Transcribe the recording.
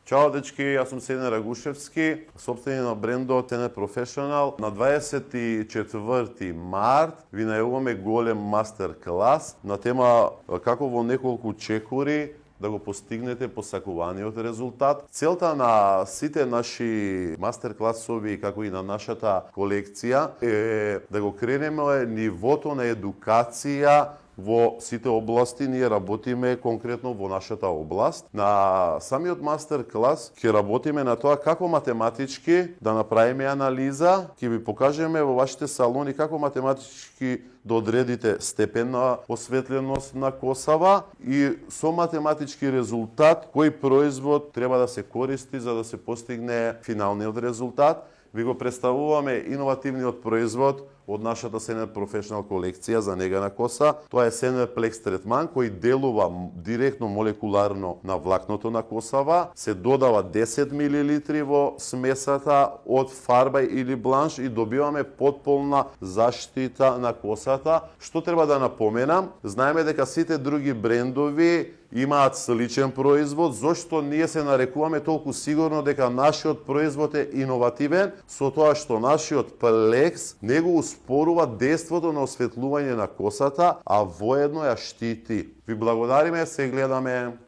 Чао, дечки, јас сум Сене Рагушевски, собственик на брендот Сене Professional. На 24 март ви најавуваме голем мастер клас на тема како во неколку чекори да го постигнете посакуваниот резултат. Целта на сите наши мастер класови, како и на нашата колекција, е да го кренеме нивото на едукација во сите области. Ние работиме конкретно во нашата област. На самиот мастер клас ќе работиме на тоа како математички да направиме анализа, ќе ви покажеме во вашите салони како математички да одредите степен на осветленост на косава и со математички резултат кој производ треба да се користи за да се постигне финалниот резултат. Ви го представуваме иновативниот производ од нашата Сене Professional колекција за нега на коса. Тоа е Seneplex третман кој делува директно молекуларно на влакното на косава. Се додава 10 мл во смесата од фарба или бланш и добиваме потполна заштита на косата. Што треба да напоменам? Знаеме дека сите други брендови имаат сличен производ, зошто ние се нарекуваме толку сигурно дека нашиот производ е иновативен, со тоа што нашиот Plex не го успорува дејството на осветлување на косата, а воедно ја штити. Ви благодариме, се гледаме.